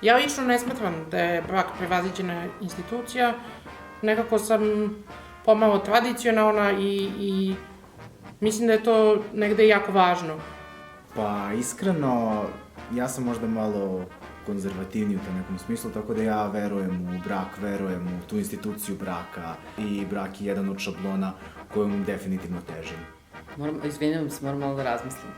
Ja lično ne smatram da je brak prevaziđena institucija. Nekako sam pomalo tradicionalna i mislim da je to negde jako važno. Pa iskreno, ja sam možda malo konzervativniji u tom nekom smislu, tako da ja verujem u brak, verujem u tu instituciju braka i brak je jedan od šablona kojom definitivno težim. Izvinjavam se, moram malo da razmislim.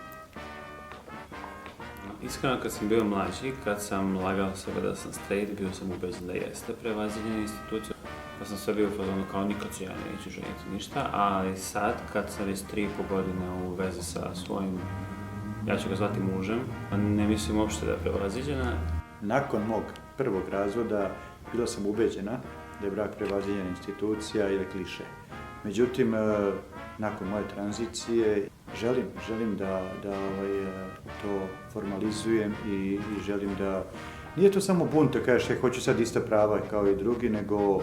Iskreno, kad sam bio mlađi, kad sam lagao sebe da sam straight, bio sam ubeđen da jeste prevaziđena institucija. Pa sam sve bio u fazonu kao nikad se ja neću ženiti ništa, ali sad, kad sam već 3,5 godine u vezi sa svojim, ja ću ga zvati mužem, ne mislim uopšte da je prevaziđena. Nakon mog prvog razvoda bila sam ubeđena da je brak prevaziđena institucija ili kliše. Međutim, nakon moje tranzicije želim da to formalizujem i želim da... Nije to samo bunt, da kažeš hoću sad ista prava kao i drugi, nego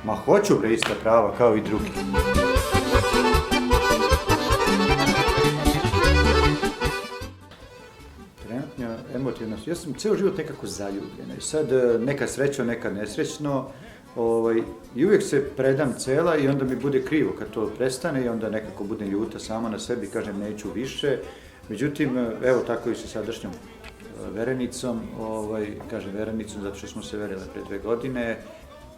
ma hoću bre ista prava kao i drugi. Trenutno emotivno, ja sam ceo život nekako zaljubljen. Sad nekad srećno, nekad nesrećno. I uvijek se predam cela i onda mi bude krivo kad to prestane i onda nekako budem ljuta sama na sebi, kažem neću više. Međutim, evo tako i sa sadašnjom verenicom, kažem verenicom zato što smo se verile pre 2 godine.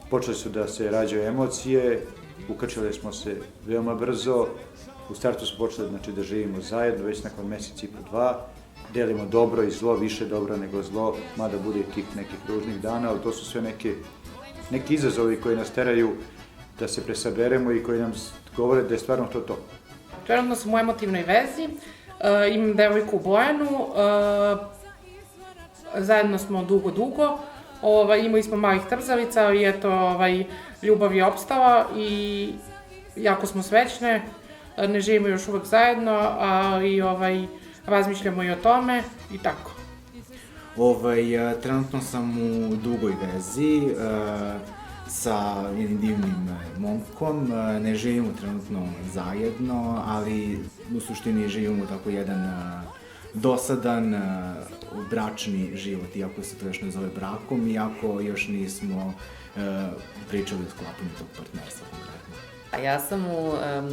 Počeli su da se rađaju emocije, ukrčili smo se veoma brzo. U startu smo počeli da živimo zajedno, već nakon mesec i po 2. Delimo dobro i zlo, više dobro nego zlo, mada bude i tih nekih ružnih dana, ali to su sve neki izazovi koji nas teraju da se presaberemo i koji nam govore da je stvarno to. Trenutno sam u emotivnoj vezi, imam devojku Bojanu, zajedno smo dugo, imali smo malih trzavica i eto, ljubav je opstala i jako smo srećne, ne živimo još uvek zajedno, ali razmišljamo i o tome i tako. Trenutno sam u dugoj vezi sa jednim divnim momkom. Ne živimo trenutno zajedno, ali u suštini živimo tako jedan dosadan bračni život, iako se to još ne zove brakom, iako još nismo pričali o sklapanju tog partnerstva konkretno. Ja sam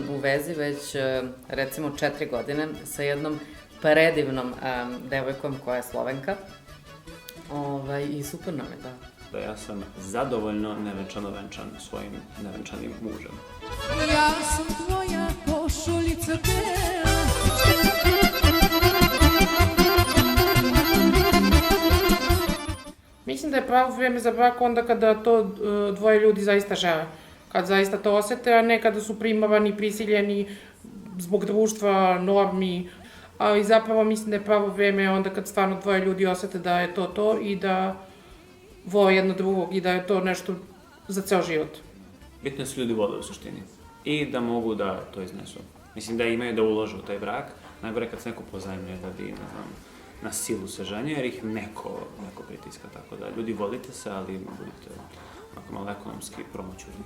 u vezi već recimo 4 godine sa jednom predivnom devojkom koja je Slovenka. I super nam je, da. Ja sam zadovoljno nevenčano venčan svojim nevenčanim mužem. Ja sam tvoja košuljica bela. Mislim da je pravo vreme za brak onda kada to dvoje ljudi zaista žele. Kad zaista to osete, a ne kada su primavani, prisiljeni zbog društva, normi. Ali zapravo mislim da je pravo vreme onda kad stvarno dvoje ljudi osete da je to i da vole jedno drugog i da je to nešto za ceo život. Bitno su ljudi vole u suštini i da mogu da to iznesu. Mislim da imaju da ulože u taj brak. Najgore kad se neko pozajmljuje da bi, ne znam, na silu se ženio jer ih neko pritiska. Tako da ljudi volite se, ali budite malo ekonomski promoćurni.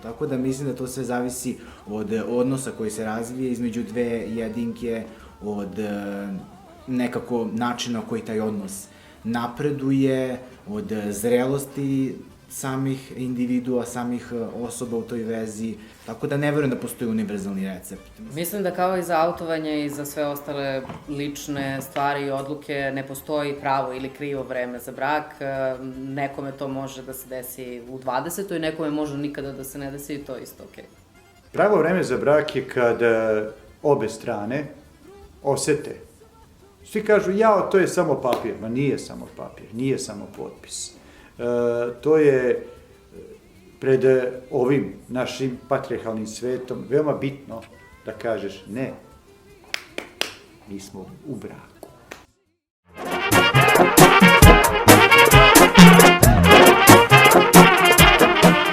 Tako da mislim da to sve zavisi od odnosa koji se razvije između dve jedinke, od nekako načina koji taj odnos napreduje, od zrelosti samih individua, samih osoba u toj vezi, tako da ne verujem da postoji univerzalni recept. Mislim da kao i za autovanje i za sve ostale lične stvari i odluke ne postoji pravo ili krivo vreme za brak. Nekome to može da se desi u 20. i nekome može nikada da se ne desi i to je isto okej. Pravo vreme za brak je kad obe strane osete. Svi kažu, jao, to je samo papir. Ma nije samo papir, nije samo potpis. To je pred ovim našim patrijarhalnim svetom veoma bitno da kažeš ne, mi smo u braku.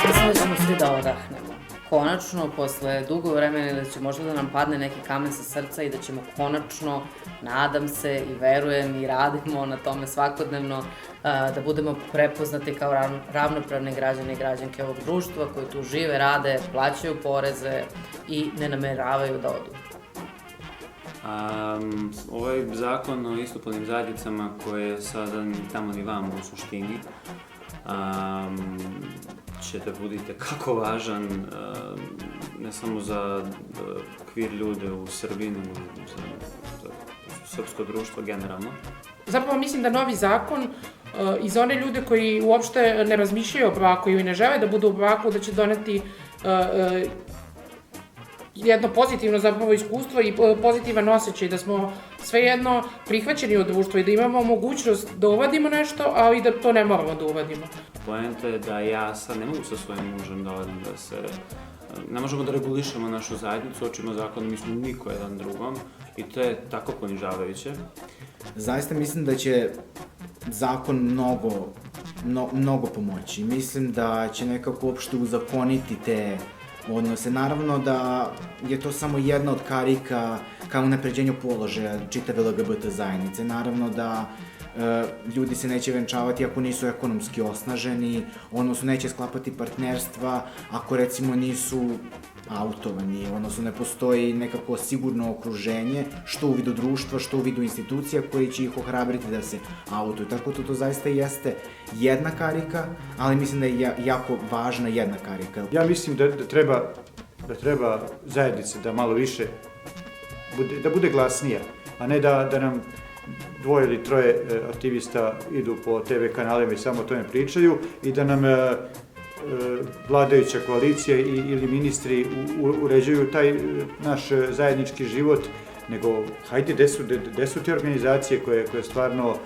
Mislim da ćemo svi da odahnemo. Konačno, posle dugo vremena, da će možda da nam padne neki kamen sa srca i da ćemo konačno, nadam se i verujem i radimo na tome svakodnevno, da budemo prepoznati kao ravnopravne građane i građanke ovog društva koji tu žive, rade, plaćaju poreze i ne nameravaju da odu. Ovaj zakon o istopolnim zajednicama koji je sada ni tamo ni vamo u suštini će da budete kako važan ne samo za queer ljude u Srbiji, nego za srpsko društvo generalno. Zapravo mislim da novi zakon i za one ljude koji uopšte ne razmišljaju o braku i ne žele da budu u braku, da će doneti jedno pozitivno zapravo iskustvo i pozitivan osjećaj da smo svejedno prihvaćeni od društva i da imamo mogućnost da uvadimo nešto, ali da to ne moramo da uvadimo. Poenta je da ja sad ne mogu sa svojim mužem da odim da se... Ne možemo da regulišemo našu zajednicu, očima zakona, mi smo niko jedan drugom i to je tako ponižavajuće. Zaista mislim da će zakon mnogo pomoći. Mislim da će nekako uopšte uzakoniti te odnose. Naravno da je to samo jedna od karika ka unapređenju položaja čitave LGBT zajednice. Naravno da ljudi se neće venčavati ako nisu ekonomski osnaženi, odnosno neće sklapati partnerstva ako recimo nisu autovani, odnosno ne postoji nekako sigurno okruženje, što u vidu društva, što u vidu institucija koji će ih ohrabriti da se autuju. Tako to zaista jeste jedna karika, ali mislim da je jako važna jedna karika. Ja mislim da treba zajednice da malo više, da bude glasnija, a ne da nam dvoje ili troje aktivista idu po TV kanalima i samo o tome pričaju i da nam vladajuća koalicija ili ministri uređuju taj naš zajednički život, nego hajde, gde su te organizacije koje stvarno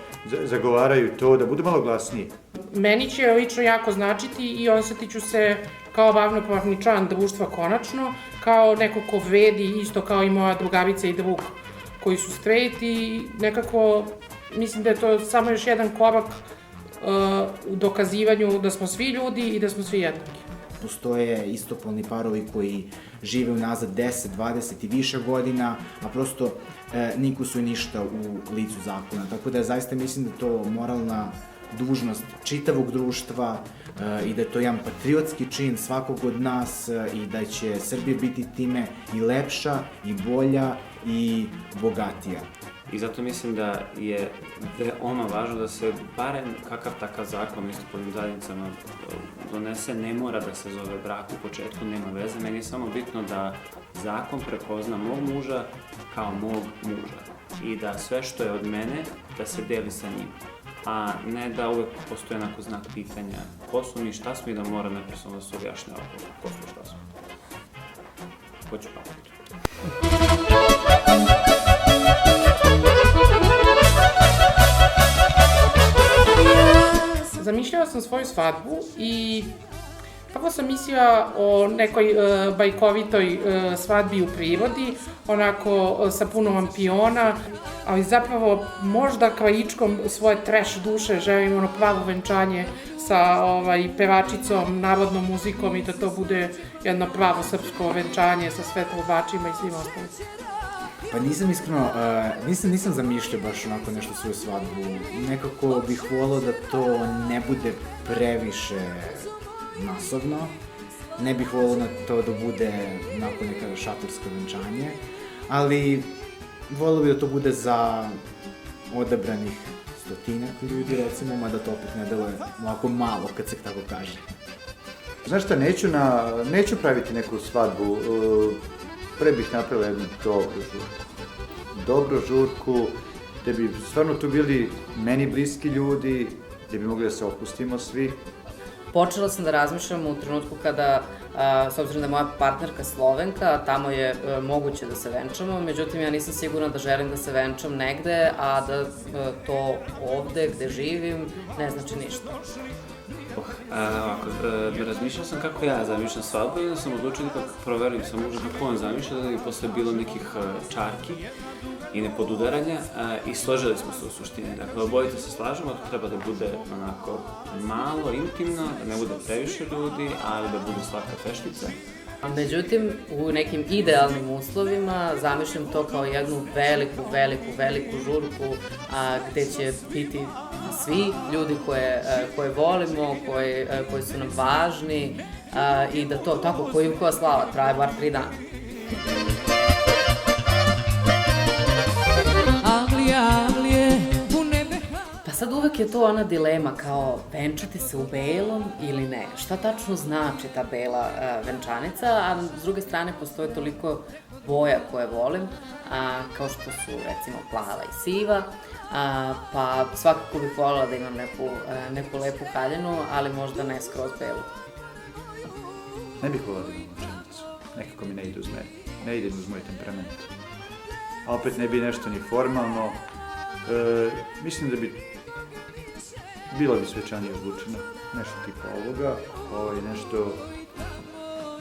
zagovaraju to, da budu malo glasnije. Meni će lično jako značiti i osjetit ću se kao ravnopravni član društva konačno, kao neko ko vredi, isto kao i moja drugarica i drug koji su straight i nekako mislim da je to samo još jedan korak u dokazivanju da smo svi ljudi i da smo svi jednaki. Postoje istopolni parovi koji žive unazad 10, 20 i više godina, a prosto niko su ništa u licu zakona. Tako da zaista mislim da je to moralna dužnost čitavog društva i da je to jedan patriotski čin svakog od nas i da će Srbija biti time i lepša i bolja i bogatija. I zato mislim da je veoma važno da se barem kakav takav zakon o istopolnim zajednicama donese, ne mora da se zove brak u početku, nema veze. Meni je samo bitno da zakon prepozna mog muža kao mog muža i da sve što je od mene, da se deli sa njim. A ne da uvek postoje onako znak pitanja ko su mi, šta smo i da mora nepresno da se objašnjava ko smo, šta smo. Hoću pamati. Zamišljala sam svoju svadbu i prvo sam mislila o nekoj bajkovitoj svadbi u prirodi, onako sa puno lampiona, ali zapravo možda krajičkom svoje trash duše želim ono pravo venčanje sa pevačicom, narodnom muzikom i da to bude jedno pravo srpsko venčanje sa sve trubačima i svim ostalim. Pa nisam iskreno, nisam zamišljao baš onako nešto svoju svadbu. Nekako bih volao da to ne bude previše masovno. Ne bih volao na to da bude onako neka šatorska venčanje. Ali volao bih da to bude za odabranih 100 ljudi recimo, mada to opet ne deluje ovako malo kad se tako kaže. Znaš šta, neću praviti neku svadbu. Pre bih napravila jednu dobru žurku, gde bi stvarno tu bili meni bliski ljudi, gde bi mogli da se opustimo svi. Počela sam da razmišljam u trenutku kada, s obzirom da je moja partnerka Slovenka, tamo je moguće da se venčamo, međutim ja nisam sigurna da želim da se venčam negde, a da to ovde gde živim ne znači ništa. Razmišljao sam kako ja zamišljam svadbu i onda sam odlučio da proverim sa mužem kako on zamišlja, da bi posle bilo nekih čarki i nepodudaranja i složili smo se u suštini. Dakle, obojice se slažemo, to treba da bude onako malo intimno, da ne bude previše ljudi, ali da bude slatka feštica. Međutim, u nekim idealnim uslovima zamišljam to kao jednu veliku žurku gde će biti svi ljudi koje volimo, koji su nam važni i da to tako ko Ivkova slava traje bar 3 dana. uvek je to ona dilema kao venčati se u belom ili ne. Šta tačno znači ta bela venčanica, a s druge strane postoje toliko boja koje volim, kao što su recimo plava i siva, pa svakako bih voljela da imam neku lepu haljinu, ali možda ne skroz belu. Ne bih volao da imam venčanicu. Nekako mi ne ide uz mene. Ne ide uz moj temperament. A opet ne bi nešto ni formalno. Mislim da bi bila bi svečanije obučena. Nešto tipa ovoga. Nešto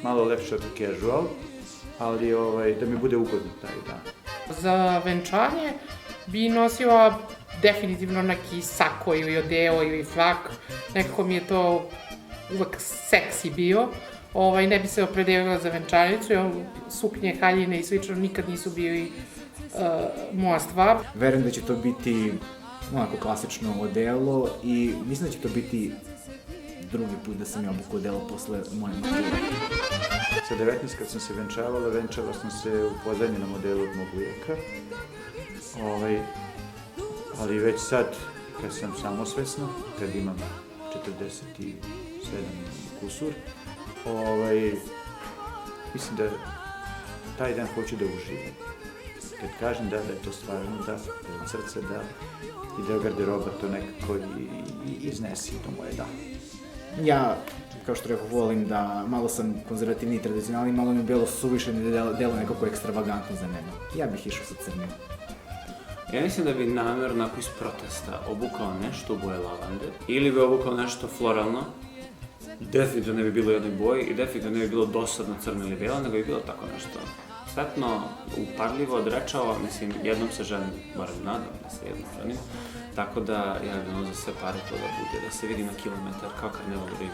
malo lepše od casual. Ali da mi bude ugodno taj dan. Za venčanje bi nosila definitivno neki sako ili odeo ili flak. Nekako mi je to uvek seksi bio. Ne bi se opredelila za venčanicu, jer suknje, haljine i slično nikad nisu bili moja stvar. Verujem da će to biti onako klasično odelo i mislim da će to biti drugi put da sam ja obuku odelo posle moje mature. Sa 19 kad sam se venčala sam se u pozadnjenom modelu od mog ujaka. Ali već sad, kad sam samosvesna, kad imam 47 kusur, mislim da taj dan hoću da uživam. Kad kažem da je to stvarno da je od srca da i da je garderoba to nekako i iznesi to moje da. Ja, kao što rekao, volim da malo sam konzervativni i tradicionalni, malo mi je bilo suviše da delo nekako ekstravagantno za mene. Ja bih išao sa crnim. Ja mislim da bi namjerno ako iz protesta obukao nešto u boje lavande ili bi obukao nešto floralno. Definitivno ne bi bilo u jednoj boji i definitivno ne bi bilo dosadno crno ili bijelo, nego bi bilo tako nešto svetno, upadljivo, odrečao, mislim, jednom se ženim, barem nadam da se jednom ženim, tako da ja bih za sve pare to da bude, da se vidi na kilometar, kao karneval u Rimu.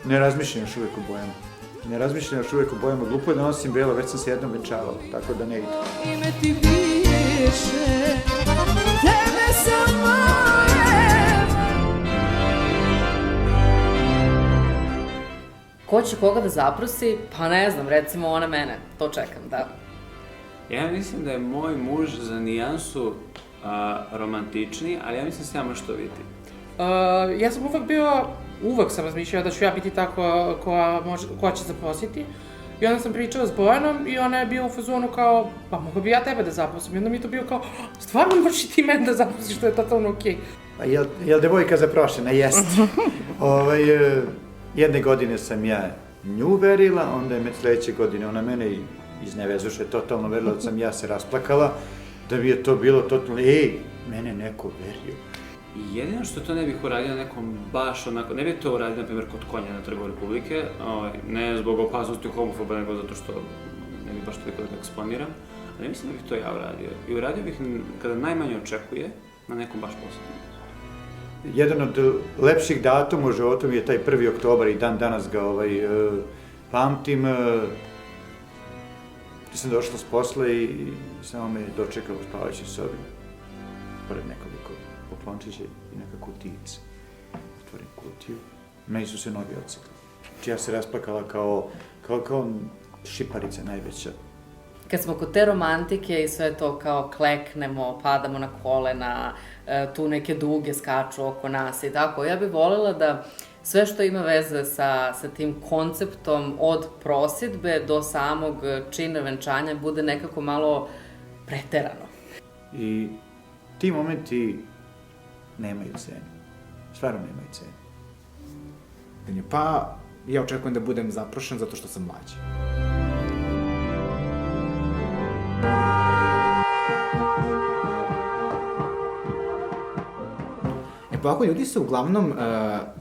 Ne razmišljam još uvijek o bojama, glupo je da nosim belo, već sam se jednom venčavao, tako da ne ide. Ime ti više, tebe samo Ko će koga da zaprosi? Pa ne znam, recimo ona mene. To čekam, da. Ja mislim da je moj muž za nijansu romantičniji, ali ja mislim da se ja može to vidjeti. Ja sam uvek sam razmišljala da ću ja biti ta koja će zaposliti. I onda sam pričala s Bojanom i ona je bila u fazonu kao, pa mogu bi ja tebe da zaposlim. I onda mi je to bilo kao, stvarno možeš i ti mene da zaposliš, što je totalno okej. Pa jel devojka zaprošena? Jest. Jedne godine sam ja nju verila, onda je sledeće godine ona mene iznevezuše totalno verila da sam ja se rasplakala, da bi je to bilo totalno, mene neko verio. Jedino što to ne bih uradio nekom baš onako, ne bih to uradio, na primjer, kod konja na Trgu Republike, ne zbog opasnosti homofoba, nego zato što ne bih baš toliko da eksponiram, ali mislim da bih to ja uradio. I uradio bih kada najmanje očekuje na nekom baš posebnom. Jedan od lepših datuma u životu mi je taj 1. oktobar i dan danas ga pamtim. Tu sam došla s posla i samo me dočekao u spavajućoj sobi, pored nekoliko poklončića i neka kutijica. Otvorim kutiju, meni su se noge odsekle. Ja se rasplakala kao šiparica najveća. Kad smo kod te romantike i sve to kao kleknemo, padamo na kolena, tu neke duge skaču oko nas i tako, ja bih voljela da sve što ima veze sa tim konceptom od prosidbe do samog čina venčanja bude nekako malo preterano. I ti momenti nemaju cenu. Stvarno nemaju cenu. Pa, ja očekujem da budem zaprošen zato što sam mlađi. Pa ako ljudi se uglavnom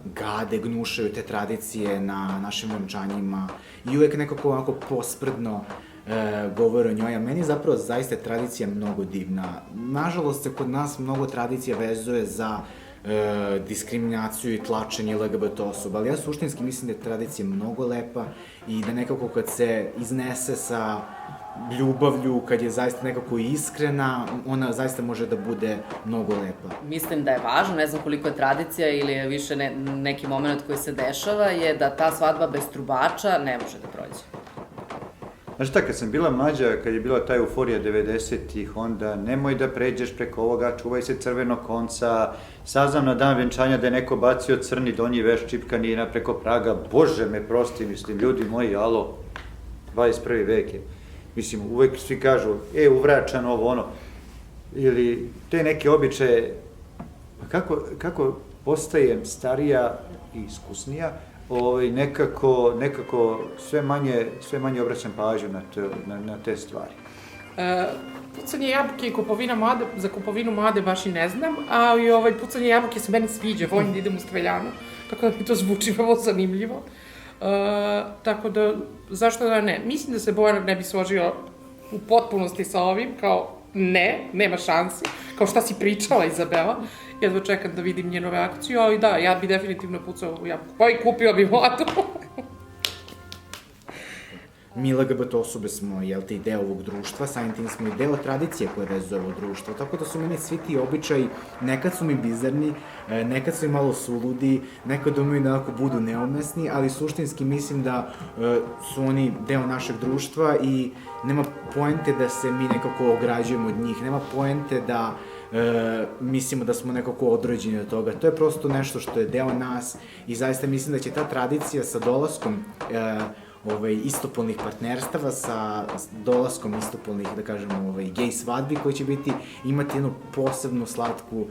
gade, gnušaju te tradicije na našim venčanjima i uvek nekako onako posprdno govore o njoj, a meni zapravo zaista je tradicija mnogo divna. Nažalost se kod nas mnogo tradicija vezuje za diskriminaciju i tlačenje LGBT osoba, ali ja suštinski mislim da je tradicija mnogo lepa i da nekako kad se iznese sa ljubavlju, kad je zaista nekako iskrena, ona zaista može da bude mnogo lepa. Mislim da je važno, ne znam koliko je tradicija ili je više neki moment koji se dešava, je da ta svadba bez trubača ne može da prođe. Znaš šta, kad sam bila mlađa, kad je bila ta euforija 90-ih, onda nemoj da pređeš preko ovoga, čuvaj se crvenog konca, saznam na dan vjenčanja da je neko bacio crni donji veš čipkanina preko praga, bože me prosti, mislim, ljudi moji, alo, 21. vek je. Mislim, uvek svi kažu, uvračan ovo, ono, ili te neke običaje, pa kako postajem starija i iskusnija, nekako sve manje obraćam pažnju na te stvari. Pucanje jabuke i za kupovinu mlade baš i ne znam, ali pucanje jabuke se meni sviđa, volim da idem u streljanu, tako da mi to zvuči vrlo zanimljivo. Tako da, zašto da ne? Mislim da se Bojan ne bi složio u potpunosti sa ovim, kao ne, nema šansi, kao šta si pričala, Izabela. Jedva čekam da vidim njenu reakciju, ali da, ja bi definitivno pucao u jabuku, pa i kupio bi mladu. Mi LGBT osobe smo, deo ovog društva, samim tim smo i deo tradicije koje vezuje ovo društvo, tako da su meni svi ti običaji, nekad su mi bizarni, nekad su i malo suludi, nekad umiju da budu neumesni, ali suštinski mislim da su oni deo našeg društva i nema poente da se mi nekako ograđujemo od njih, nema poente da mislimo da smo nekako odrođeni od toga. To je prosto nešto što je deo nas i zaista mislim da će ta tradicija sa dolaskom istopolnih partnerstava, sa dolaskom istopolnih, da kažemo, gej svadbi koji će imati jednu posebnu slatku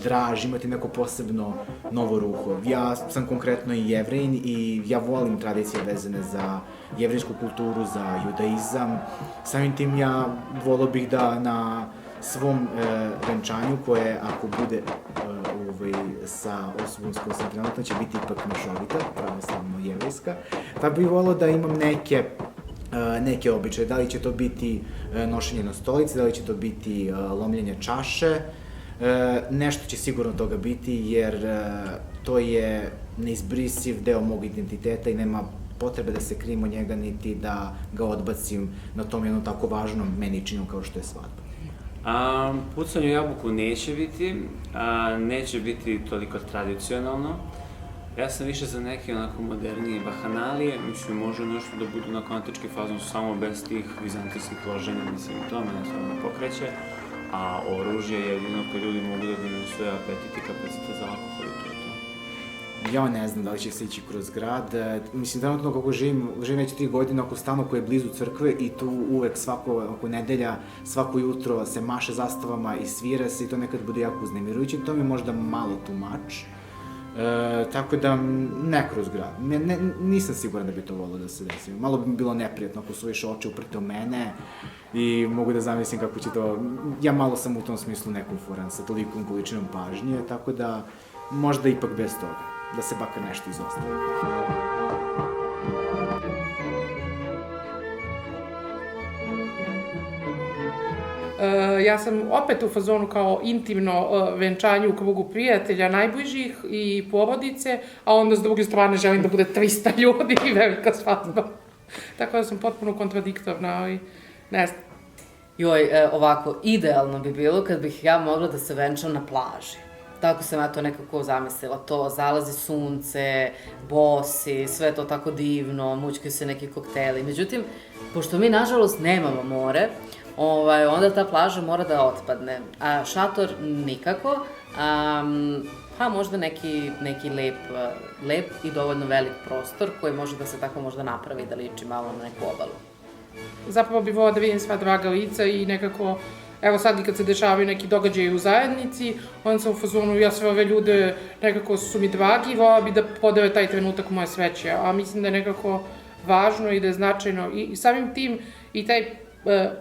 draž, imati neko posebno novo ruho. Ja sam konkretno i Jevrejin i ja volim tradicije vezane za jevrejsku kulturu, za judaizam. Samim tim ja volio bih da na svom venčanju, koje ako bude sa osobom s kojom sam trenutno, će biti ipak mešovita, pravoslavno jevrejska, pa bih volio da imam neke običaje, da li će to biti nošenje na stolici, da li će to biti lomljenje čaše, nešto će sigurno toga biti, jer to je neizbrisiv deo mog identiteta i nema potrebe da se krijem od njega, niti da ga odbacim na tom jednom tako važnom meni činu kao što je svadba. Pucanje u jabuku neće biti toliko tradicionalno. Ja sam više za neke onako modernije bahanalije, mislim, može nešto da budu onako antički fazon, samo bez tih vizantijskih loženja, mislim, to mene stvarno pokreće, a oružje je jedino koje ljudi mogu da donesu apetit i kapacite za alkohol i to je to. Ja ne znam da li će se ići kroz grad. Mislim, trenutno kako živim već 3 godine oko stana koji je blizu crkve i tu uvek oko nedelja, svako jutro se maše zastavama i svira se i to nekad bude jako uznemirujuće. To mi je možda malo too much. Tako da, ne kroz grad. Nisam siguran da bi to volio da se desi. Malo bi mi bilo neprijatno ako su više oči uprte u mene i mogu da zamislim kako će to... Ja malo sam u tom smislu nekomforan sa tolikom količinom pažnje, tako da možda ipak bez toga. Da se bakar nešto izostavi. Ja sam opet u fazonu kao intimno venčanje u krugu prijatelja, najbližih i porodice, a onda s druge strane želim da bude 300 ljudi i velika svadba. Tako da sam potpuno kontradiktorna, ali ne znam. Joj, ovako, idealno bi bilo kad bih ja mogla da se venčam na plaži. Tako sam ja to nekako zamislila, to zalazi sunce, bosi, sve to tako divno, mućkaju se neki kokteli. Međutim, pošto mi nažalost nemamo more, onda ta plaža mora da otpadne. A šator nikako, pa možda neki lep i dovoljno velik prostor koji može da se tako možda napravi da liči malo na neku obalu. Zapravo bih volila da vidim sva draga lica i nekako, evo sad i kad se dešavaju neki događaji u zajednici, onda sam u fazonu, ja sve ove ljude nekako su mi dragi i volila bih da podele taj trenutak moje sveće, a mislim da je nekako važno i da je značajno i samim tim i taj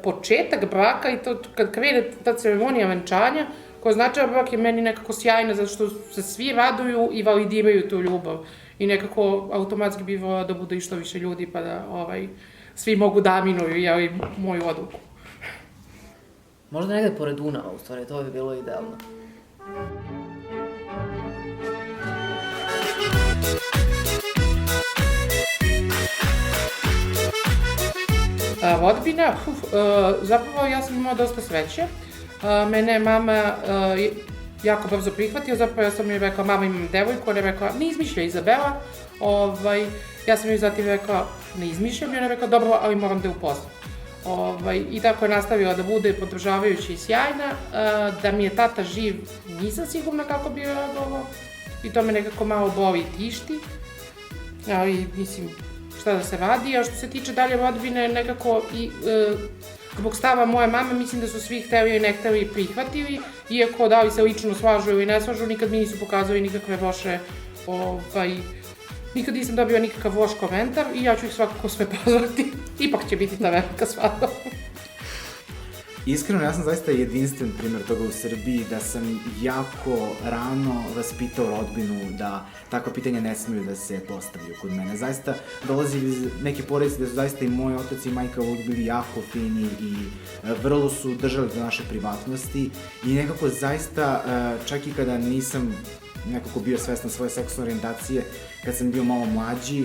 početak braka i to kad krene ta ceremonija venčanja, koja značaja brak je meni nekako sjajna zato što se svi raduju i validiraju tu ljubav i nekako automatski bi volila da bude i što više ljudi pa da svi mogu da aminuju moju odluku. Možda negde pored Dunava, u stvari, to bi bilo idealno. Rodbina, zapravo ja sam imala dosta sreće. Mene je mama jako brzo prihvatio, zapravo ja sam joj rekla, mama imam devojku, ona je rekla, ne izmišljaj Izabela. Ja sam joj zatim rekla, ne izmišljam i ona je rekla dobro, ali moram da je upoznam. I tako je nastavila da bude podržavajuća i sjajna. Da mi je tata živ, nisam sigurna kako bi reagovao i to me nekako malo boli i tišti. Ali, mislim, šta da se radi, a što se tiče dalje rodbine, nekako i zbog stava moje mame, mislim da su svi hteli i ne hteli i prihvatili, iako da li se lično slažu ili ne slažu, nikad mi nisu pokazali nikakve loše, nikad nisam dobila nikakav loš komentar i ja ću ih svakako sve pozvati, ipak će biti ta velika svadba. Iskreno, ja sam zaista jedinstven primjer toga u Srbiji, da sam jako rano vaspitao rodbinu da takva pitanja ne smiju da se postavljaju kod mene. Zaista dolazi iz neke porodice da su zaista i moj otac i majka uvijek bili jako fini i vrlo su držali do naše privatnosti i nekako zaista, čak i kada nisam nekako bio svestan svoje seksualne orijentacije, kad sam bio malo mlađi,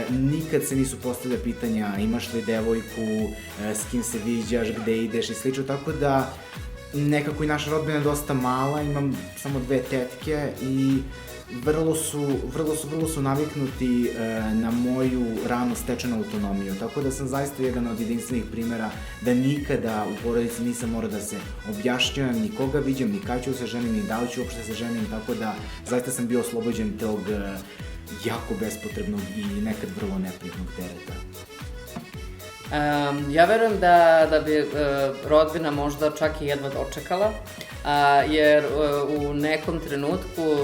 nikad se nisu postavlja pitanja imaš li devojku, s kim se viđaš, gde ideš i slično, tako da nekako i naša rodbina je dosta mala, imam samo 2 tetke i vrlo su naviknuti na moju rano stečenu autonomiju, tako da sam zaista jedan od jedinstvenih primjera da nikada u porodici nisam morao da se objašnjavam, ni koga viđam, ni kada ću se ženim, ni da li ću uopšte se ženim, tako da zaista sam bio oslobođen tog jako bespotrebnog i nekad vrlo neprijatnog tereta. Ja verujem da bi rodbina možda čak i jedva dočekala, jer u nekom trenutku,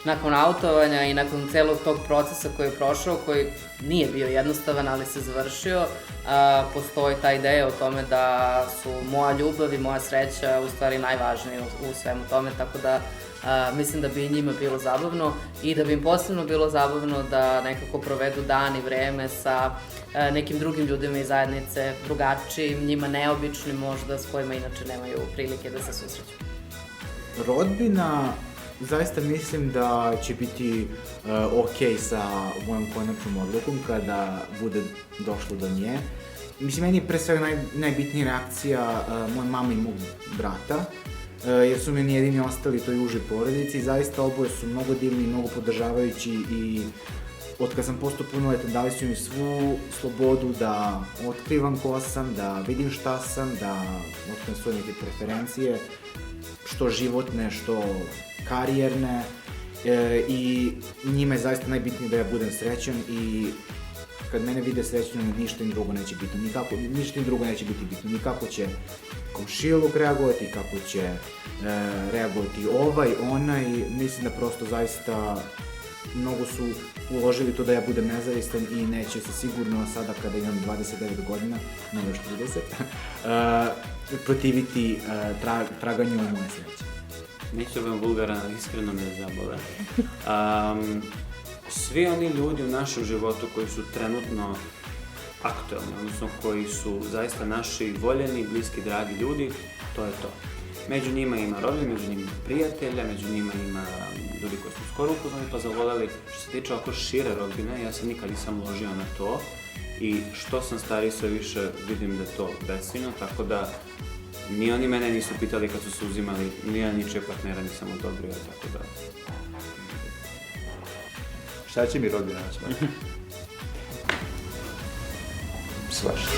nakon autovanja i nakon celog tog procesa koji je prošao, koji nije bio jednostavan, ali se završio, postoji ta ideja o tome da su moja ljubav i moja sreća u stvari najvažniji u svemu tome, tako da mislim da bi i njima bilo zabavno i da bi im posebno bilo zabavno da nekako provedu dan i vreme sa nekim drugim ljudima iz zajednice, drugačijim, njima neobičnim možda, s kojima inače nemaju prilike da se susreću. Rodbina, zaista mislim da će biti okej sa mojom konačnom odlukom kada bude došlo do nje. Mislim, meni je pre svega najbitnija reakcija moje mame i mog brata, jer su meni jedini ostali u toj užoj porodici i zaista oboje su mnogo divni, mnogo podržavajući i od kad sam postao punoletan dali su mi svu slobodu da otkrivam ko sam, da vidim šta sam, da otkrivam svoje neke preferencije, što životne, što karijerne i njima je zaista najbitnije da ja budem srećan i kad mene vide srećnom, ništa im drugo neće biti bitno, ni kako će komšiluk reagovati, kako će reagovati ovaj, onaj, mislim da prosto zaista mnogo su uložili to da ja budem nezavistan i neće se sigurno sada kada imam 29 godina, ne još 30, protiviti traganju moje sreće. Neću vam vulgaran, iskreno me zabole. Svi oni ljudi u našem životu koji su trenutno aktualni, odnosno koji su zaista naši voljeni, bliski, dragi ljudi, to je to. Među njima ima rodbine, među njima ima prijatelja, među njima ima ljudi koji su skoro upoznani pa zavoljeli. Što se tiče oko šire rodbine, ja se nikad nisam ložio na to i što sam stariji sve više vidim da je to besciljno, tako da ni oni mene nisu pitali kad su se uzimali, ni ja ničeg partnera nisam odobrio, tako da... Šta će mi rodbina naći? Svašta.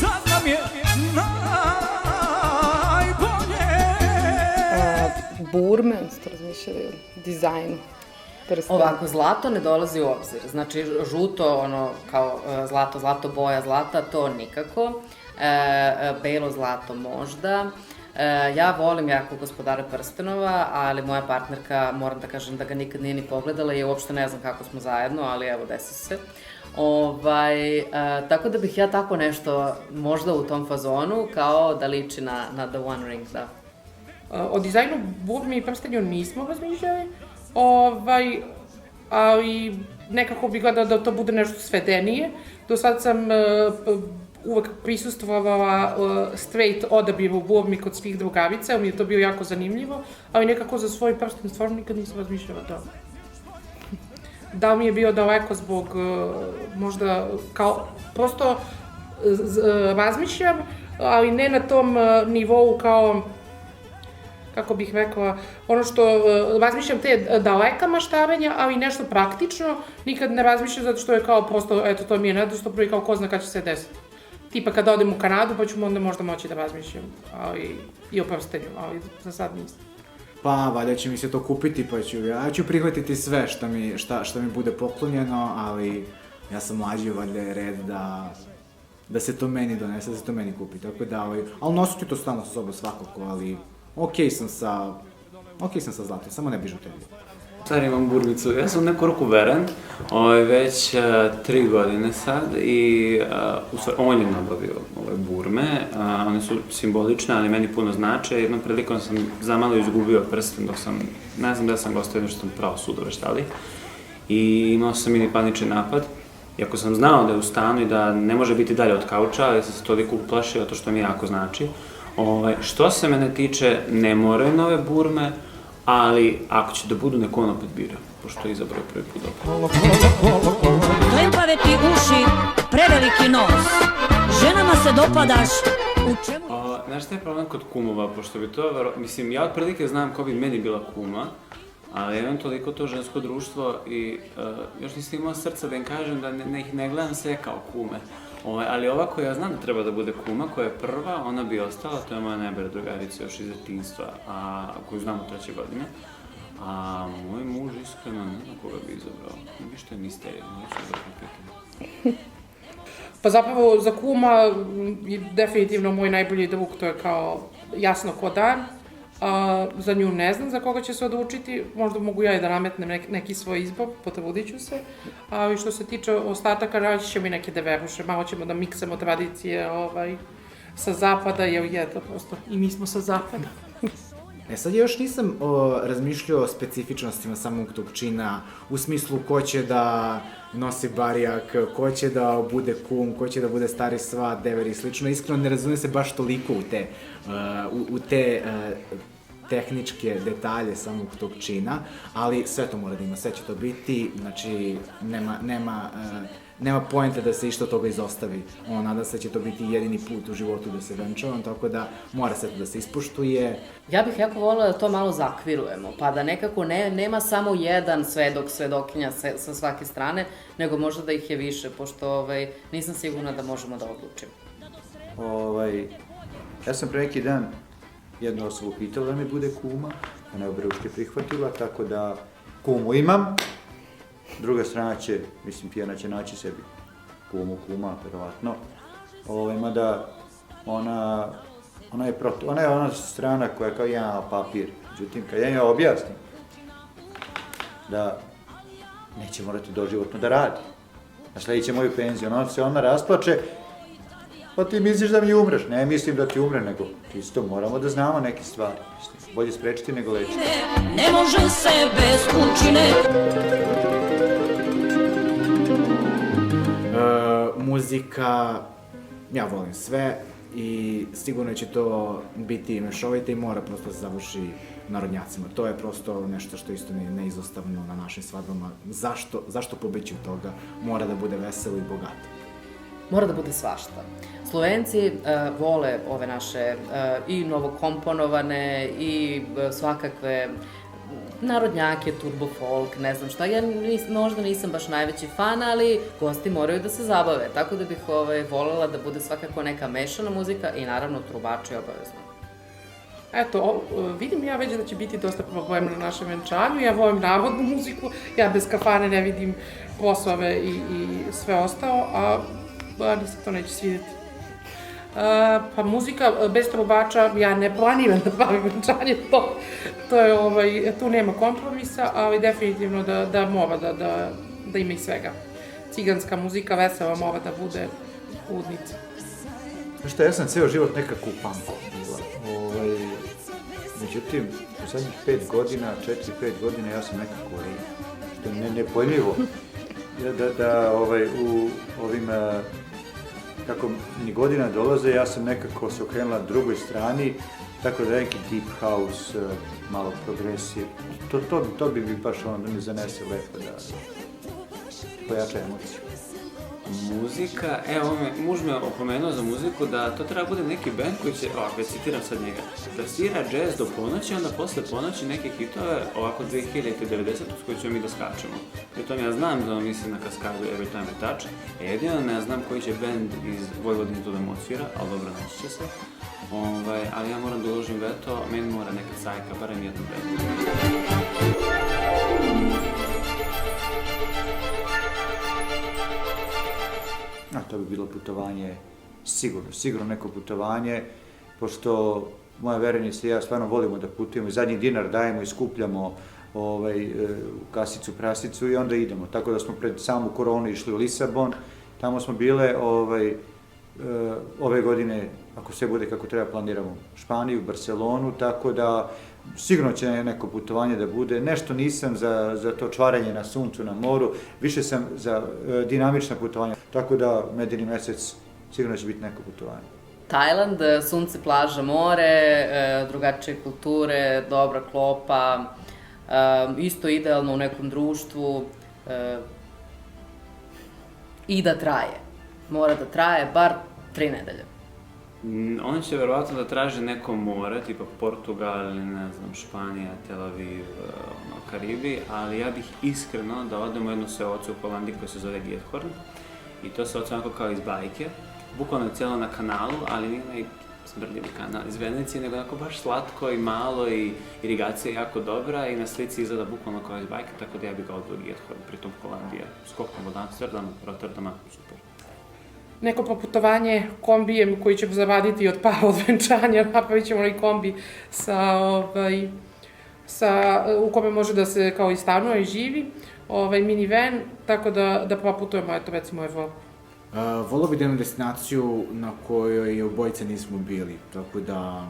Sad nam je najbolje. Burme, ste razmišljali o dizajnu? Ovako, zlato ne dolazi u obzir. Znači, žuto, ono, kao zlato, boja zlata, to nikako. Belo zlato možda. Ja volim jako Gospodara prstenova, ali moja partnerka, moram da kažem da ga nikad nije ni pogledala i uopšte ne znam kako smo zajedno, ali evo, desi se. Tako da bih ja tako nešto možda u tom fazonu, kao da liči na The One Ring, da. O dizajnu burmi i prstenju nismo razmišljali, ali nekako bih gledala da to bude nešto svedenije. Do sad sam uvek prisustvovala straight odabiru burmi kod svih drugavica, mi je to bio jako zanimljivo, ali nekako za svoj prsten stvarno nikad nisam razmišljala o tome. Da li mi je bio daleko zbog možda kao, prosto razmišljam, ali ne na tom nivou kao, kako bih rekla, ono što razmišljam te daleka maštarenja, ali nešto praktično, nikad ne razmišljam zato što je kao prosto, eto, to mi je nedostupno i kao ko zna kada će se desiti. Tipa kada odem u Kanadu, pa ću onda možda moći da razmišljam, ali i o prstenju, ali za sad nisam. Pa, valjda će mi se to kupiti, pa ja ću prihvatiti sve šta mi bude poklonjeno, ali ja sam mlađi, valjda je red da se to meni donese, da se to meni kupi, tako da, ali nosit ću to stalno sa sobom svakako, ali okej sam sa zlatom, samo ne bižuteriju. Stari, imam burmicu, ja sam neku ruku veren, već 3 godine sad i on je nabavio ove burme, one su simbolične, ali meni puno znače. Jednom prilikom sam zamalo izgubio prsten dok sam, ne znam da sam ga ostavio, nešto sam pravo sudove štali i imao sam mini panični napad. Iako sam znao da je u stanu i da ne može biti dalje od kauča, ali sam se toliko uplašio, to što mi jako znači. Što se mene tiče, ne moraju nove burme, ali ako će da budu, neko on opet bira, pošto je izabrao prvi put dobro. Klempave ti uši, preveliki nos, ženama se dopadaš, u čemu... Znaš šta je problem kod kumova, pošto bi to, mislim, ja otprilike znam ko bi meni bila kuma, ali imam toliko to žensko društvo i još nisam imao srca da im kažem da ih ne gledam sve kao kume. Ali ova koja znam da treba da bude kuma, koja je prva, ona bi ostala, to je moja najbolja drugarica još iz detinjstva, koju znam u 3. godine. A moj muž iskreno ne znam koga bi izabrao. Ništa je misterija, neću da pitam. Pa zapravo za kuma je definitivno moj najbolji drug, to je kao jasno ko dan. Za nju ne znam za koga će se odlučiti, možda mogu ja i da nametnem neki svoj izbor, potrudit ću se. Ali što se tiče ostataka, naći ćemo i neke deveruše, malo ćemo da miksamo tradicije sa zapada, jer je to prosto, i mi smo sa zapada. Sad još nisam razmišljao o specifičnostima samog tog čina, u smislu ko će da nosi barijak, ko će da bude kum, ko će da bude stari svat, dever i slično. Iskreno ne razumijem se baš toliko u te tehničke detalje samog tog čina, ali sve to mora da ima, sve će to biti, znači nema poente da se išta toga izostavi. Nadam se da će to biti jedini put u životu da se venčavam, tako da mora sve to da se ispoštuje. Ja bih jako voljela da to malo zakvirujemo, pa da nekako nema samo jedan svedok, svedokinja sa svake strane, nego možda da ih je više, pošto nisam sigurna da možemo da odlučimo. Ja sam pre neki dan jednu osobu pitala da mi bude kuma, ona je obreuške prihvatila, tako da kumu imam. Druga strana će, mislim, Tijana će naći sebi kuma, verovatno. Mada ona je ona strana koja kao ja papir. Međutim, kad ja njoj objasnim da neće morati doživotno da radi, nasledit će moju penziju, ona se ona rasplače, pa ti misliš da mi umreš. Ne mislim da ti umre, nego isto moramo da znamo neke stvari. Bolje sprečiti nego lečiti. Ne može se bez kućine. Muzika, ja volim sve i sigurno će to biti mešovito i mora prosto da se završi narodnjacima. To je prosto nešto što isto neizostavno na našim svadbama. Zašto pobeći od toga? Mora da bude veselo i bogato. Mora da bude svašta. Slovenci vole ove naše i novokomponovane i svakakve narodnjake, turbo folk, ne znam šta. Ja možda nisam baš najveći fan, ali gosti moraju da se zabave. Tako da bih voljela da bude svakako neka mešana muzika i naravno trubači obavezno. Eto, vidim ja već da će biti dosta problema na našem venčanju. Ja volim narodnu muziku, ja bez kafane ne vidim poslove i sve ostalo, a mi se to neće svidjeti. Pa muzika bez trubača, ja ne planiram da bavim venčanje, tu nema kompromisa, ali definitivno da mora da ima i svega. Ciganska muzika, vesela mora da bude ludnica. Znaš šta, ja sam ceo život nekako u punku bila. Međutim, u zadnjih 4-5 godina ja sam nekako, što je nepojmljivo, da u ovim, kako mi godina dolaze, ja sam nekako se okrenula drugoj strani, tako da neki deep house, malo progresije, to bi baš da mi zanese lepo, da pojača emociju. Muzika, evo muž me opomenuo za muziku da to treba bude neki band koji će, ovako, citiram sad njega, da svira jazz do ponoći, onda posle ponoći neke hitove, ovako 2090 s koji ćemo mi da skačemo. I tom ja znam da on misli na kaskadu Every Time I Touch, jedino ne znam koji će band iz Vojvodine to da mu odsvira, ali dobro, naći će se. Ali ja moram da uložim veto, meni mora neka cajka, barem jednu band. To bi bilo putovanje, sigurno neko putovanje, pošto moja verenica i ja stvarno volimo da putujemo i zadnji dinar dajemo i skupljamo kasicu, prasicu i onda idemo. Tako da smo pred samu koronu išli u Lisabon, tamo smo bile ove godine, ako sve bude kako treba, planiramo Španiju, Barcelonu, tako da sigurno će neko putovanje da bude. Nešto nisam za to čvaranje na suncu, na moru, više sam za dinamična putovanja, tako da medeni mesec sigurno će biti neko putovanje. Tajland, sunce, plaža, more, drugačije kulture, dobra klopa, isto idealno u nekom društvu i da traje. Mora da traje bar 3 nedelje. Oni će verovatno da traže neko more, tipa Portugal ili ne znam, Španija, Tel Aviv, Karibi, ali ja bih iskreno da odemo u jednu seocu u Holandiji koja se zove Giethoorn i to se onako kao iz bajke, bukvalno je cijelo na kanalu, ali nije onaj smrdljivi kanal iz Venecije, nego onako baš slatko i malo i irigacija je jako dobra i na slici izgleda bukvalno kao iz bajke, tako da ja bih ga odveo Giethoorn, pritom Holandija, skokom od Amsterdama, Rotterdama, super. Neko putovanje kombijem koji će zavaditi od para od venčanja, napravit ćemo i kombi u kome može da se kao i stanuje i živi, minivan, tako da proputujemo, eto recimo evo. Volio bih da imam destinaciju na kojoj obojice nismo bili, tako da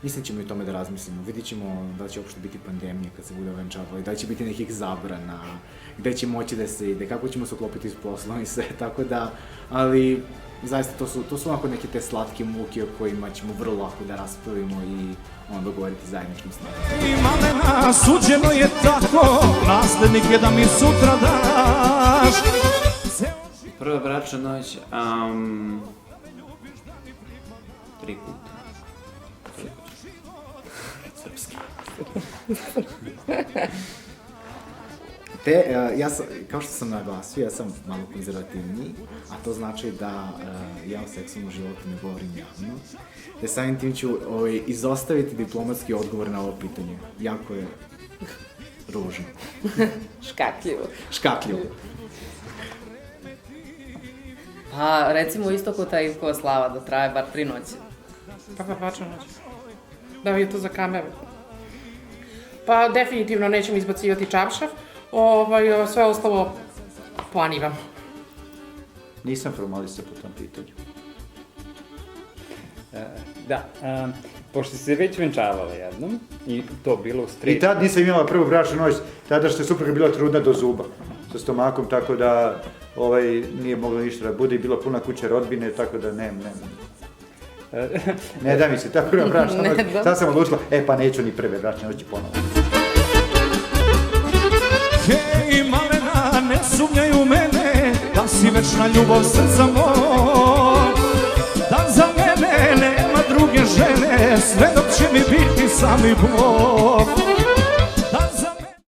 mislim ćemo i o tome da razmislimo. Vidit ćemo da će uopšte biti pandemija kad se bude venčavalo i da će biti nekih zabrana, gde će moći da se ide, kako ćemo se uklopiti s poslom i sve, tako da, ali zaista to su onako neke te slatke muke o kojima ćemo vrlo lako da raspravimo i onda govoriti zajedničkom snagom. I malena, suđeno je tako, naslednik je da mi sutra daš. Prva bračna noć, 3 puta. Srpski. Kao što sam naglasio, ja sam malo konzervativniji, a to znači da ja o seksualnom životu ne govorim javno. Te samim tim ću izostaviti diplomatski odgovor na ovo pitanje. Jako je ružno. Škakljivo. Pa, recimo isto ko ta Ivkova slava, da traje bar 3 noći. Kakva bračna noć? Da vi je to za kameru. Pa, definitivno nećemo izbacivati čaršav, sve ostalo planiramo. Nisam formalisao po tom pitanju. Da, pošto si se već venčavala jednom i to bilo u stretu... I tad nisam imala prvu bračnu noć, tada što je supruga bila trudna do zuba sa stomakom, tako da nije moglo ništa da bude i bila puna kuća rodbine, tako da ne da mi se ta prva bračna noć. Sad sam odlučila, pa neću ni prve bračne noći ponovno. Hej, malena, ne sumnjaj u mene, da si večna ljubav srca moj, da za mene nema druge žene, sve dok će mi biti sami Bog.